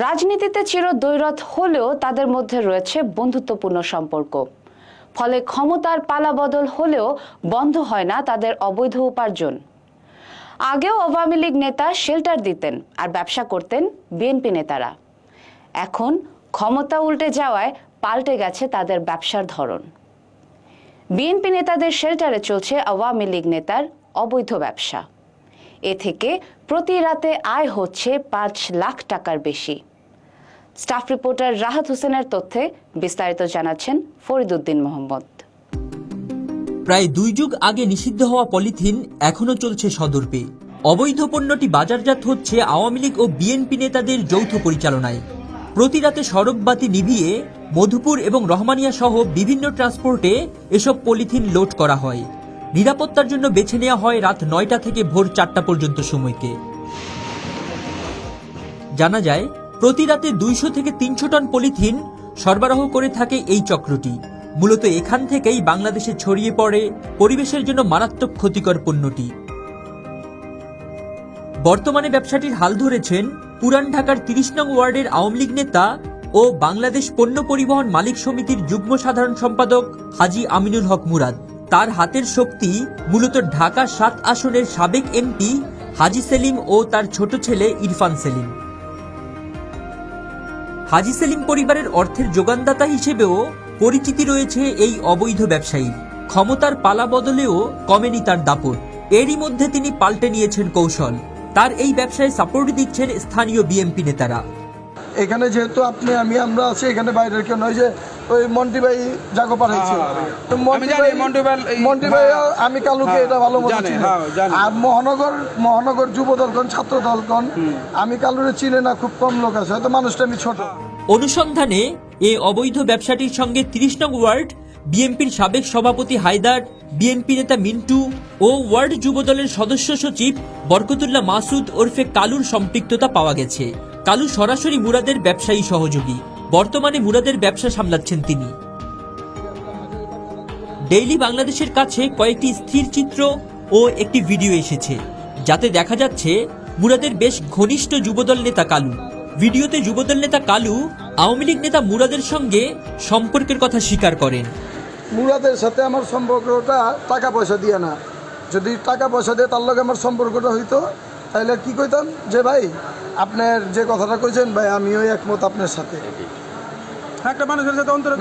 রাজনীতিতে চিরদ্বৈরথ হলেও তাদের মধ্যে রয়েছে বন্ধুত্বপূর্ণ সম্পর্ক। ফলে ক্ষমতার পালাবদল হলেও বন্ধ হয় না তাদের অবৈধ উপার্জন। আগেও আওয়ামী লীগ নেতা শেল্টার দিতেন আর ব্যবসা করতেন বিএনপি নেতারা। এখন ক্ষমতা উল্টে যাওয়ায় পাল্টে গেছে তাদের ব্যবসার ধরন। বিএনপি নেতাদের শেল্টারে চলছে আওয়ামী লীগ নেতার অবৈধ ব্যবসা। এ থেকে প্রতি রাতে আয় হচ্ছে ৫ লাখ টাকার বেশি। স্টাফ রিপোর্টার রাহাত হোসেনের তথ্যে বিস্তারিত জানাচ্ছেন ফরিদ উদ্দিন মোহাম্মদ। প্রায় ২ যুগ আগে নিষিদ্ধ হওয়া পলিথিন এখনো চলছে সদর্পে। অবৈধ পণ্যটি বাজারজাত হচ্ছে আওয়ামী লীগ ও বিএনপি নেতাদের যৌথ পরিচালনায়। প্রতি রাতে সড়কবাতি নিভিয়ে মধুপুর এবং রহমানিয়া সহ বিভিন্ন ট্রান্সপোর্টে এসব পলিথিন লোড করা হয়। নিরাপত্তার জন্য বেছে নেওয়া হয় রাত ৯টা থেকে ভোর ৪টা পর্যন্ত সময়কে। জানা যায় প্রতি রাতে ২০০ থেকে ৩০০ টন পলিথিন সরবরাহ করে থাকে এই চক্রটি। মূলত এখান থেকেই বাংলাদেশে ছড়িয়ে পড়ে পরিবেশের জন্য মারাত্মক ক্ষতিকর পণ্যটি। বর্তমানে ব্যবসাটির হাল ধরেছেন পুরান ঢাকার ৩০ নং ওয়ার্ডের আওয়ামী লীগ নেতা ও বাংলাদেশ পণ্য পরিবহন মালিক সমিতির যুগ্ম সাধারণ সম্পাদক হাজী আমিনুল হক মুরাদ। তার হাতের শক্তি মূলত ঢাকা ৭ আসনের সাবেক এমপি হাজী সেলিম ও তার ছোট ছেলে ইরফান সেলিম। হাজী সেলিম পরিবারের অর্থের যোগানদাতা হিসেবেও পরিচিতি রয়েছে এই অবৈধ ব্যবসায়ীর। ক্ষমতার পালা বদলেও কমেনি তার দাপট। এরই মধ্যে তিনি পাল্টে নিয়েছেন কৌশল। তার এই ব্যবসায় সাপোর্ট দিচ্ছেন স্থানীয় বিএনপি নেতারা। এখানে যেহেতু আমরা আছি, এখানে বাইরের কেউ নয়, যে ওই মন্টি ভাই জাগো পাঠাইছে। মন্টি ভাই আমি কালুকে এটা ভালো মতো চিনি। আর মহানগর যুব দলগণ, ছাত্র দলগণ, আমি কালুরে চিনে না, খুব কম লোক আছে, হয়তো মানুষটা আমি ছোট। অনুসন্ধানে এই অবৈধ ব্যবসাটির সঙ্গে ৩০ নং ওয়ার্ড বিএনপির সাবেক সভাপতি হায়দার, বিএনপি নেতা মিন্টু ও ওয়ার্ড যুবদলের সদস্য সচিব বরকতুল্লাহ মাসুদ ওরফে কালুর সম্পৃক্ততা পাওয়া গেছে। কালু সরাসরি মুরাদের ব্যবসায়ী সহযোগী। বর্তমানে মুরাদের ব্যবসা সামলাচ্ছেন তিনি। ডেইলি বাংলাদেশের কাছে কয়েকটি স্থির চিত্র ও একটি ভিডিও এসেছে, যাতে দেখা যাচ্ছে মুরাদের বেশ ঘনিষ্ঠ যুবদল নেতা কালু। ভিডিওতে যুবদল নেতা কালু আওয়ামী লীগ নেতা মুরাদের সঙ্গে সম্পর্কের কথা স্বীকার করেন। মুরাদের সাথে আমার সম্পর্কটা টাকা পয়সা দিয়ে না। যদি টাকা পয়সা দিয়ে তার লগে আমার সম্পর্কটা হইতো, তাহলে কি কইতাম যে ভাই আপনার যে কথাটা কইছেন ভাই আমিও একমত আপনার সাথে। একটা মানুষের সাথে অন্তরে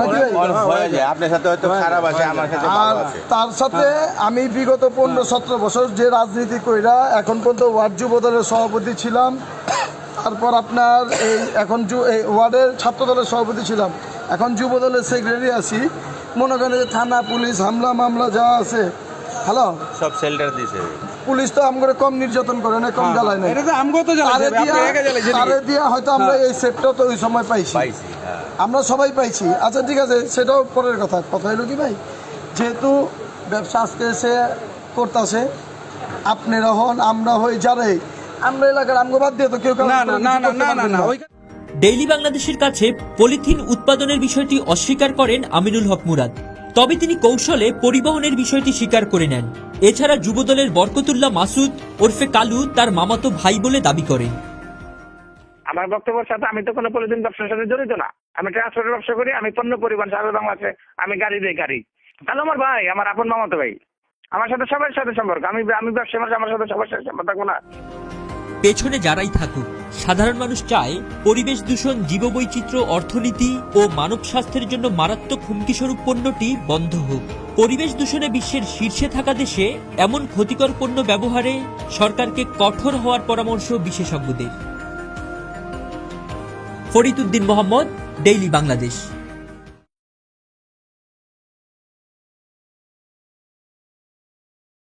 আপনার সাথে হয়তো খারাপ আছে, আমার সাথে ভালো আছে। তার সাথে আমি বিগত 15-17 বছর যে রাজনীতি কইরা এখন পর্যন্ত ওয়ার্ড যুব দলের সভাপতি ছিলাম। তারপর আপনার এই এখন এই ওয়ার্ডের ছাত্র দলের সভাপতি ছিলাম, এখন যুব দলের সেক্রেটারি আছি। মনে করেন যে থানা পুলিশ হামলা মামলা যা আছে, হ্যালো, সব শেল্টার দিছে। পুলিশ তো আমগরে কম নির্যাতন করে না, কম জ্বালায় না। তারে দিয়া হয়তো আমরা এই সেটটাও তো ওই সময় পাইছি, আমরা সবাই পাইছি। আচ্ছা ঠিক আছে, সেটাও পরের কথা। কথা হলো কি ভাই, যেহেতু ব্যবসা আজকে এসে করতেছে, আপনারা হন আমরা হই যারাই, আমরা এলাকার আমগো বাদ দিয়ে তো কেউ না। ডেইলি বাংলাদেশের কাছে পলিথিন উৎপাদনের বিষয়টি অস্বীকার করেন আমিনুল হক মুরাদ। তবে তিনি কৌশলে পরিবহনের বিষয়টি স্বীকার করে নেন। এছাড়া যুবদলের বরকতুল্লাহ মাসুদ ওরফে কালু তার মামাতো ভাই বলে দাবি করেন। আমার বক্তব্যের সাথে আমি তো কোনো পলিথিন ব্যবসার সাথে জড়িত না। আমি ট্রান্সপোর্টের ব্যবসা করি, আমি পণ্য পরিবহন সারা বাংলাদেশে আমি গাড়ি দিই। কালু আমার ভাই, আমার আপন মামাতো ভাই। আমার সাথে সবার সাথে সম্পর্ক। আমি ব্যবসা, আমার সাথে সবার সাথে সম্পর্ক থাকবো না। পেছনে যারাই থাকুক, সাধারণ মানুষ চায় পরিবেশ দূষণ, জীববৈচিত্র্য, অর্থনীতি ও মানব স্বাস্থ্যের জন্য মারাত্মক হুমকিস্বরূপ পণ্যটি বন্ধ হোক। পরিবেশ দূষণে বিশ্বের শীর্ষে থাকা দেশে এমন ক্ষতিকর পণ্য ব্যবহারে সরকারকে কঠোর হওয়ার পরামর্শ বিশেষজ্ঞদের। ফরিদ উদ্দিন মোহাম্মদ, ডেইলি বাংলাদেশ।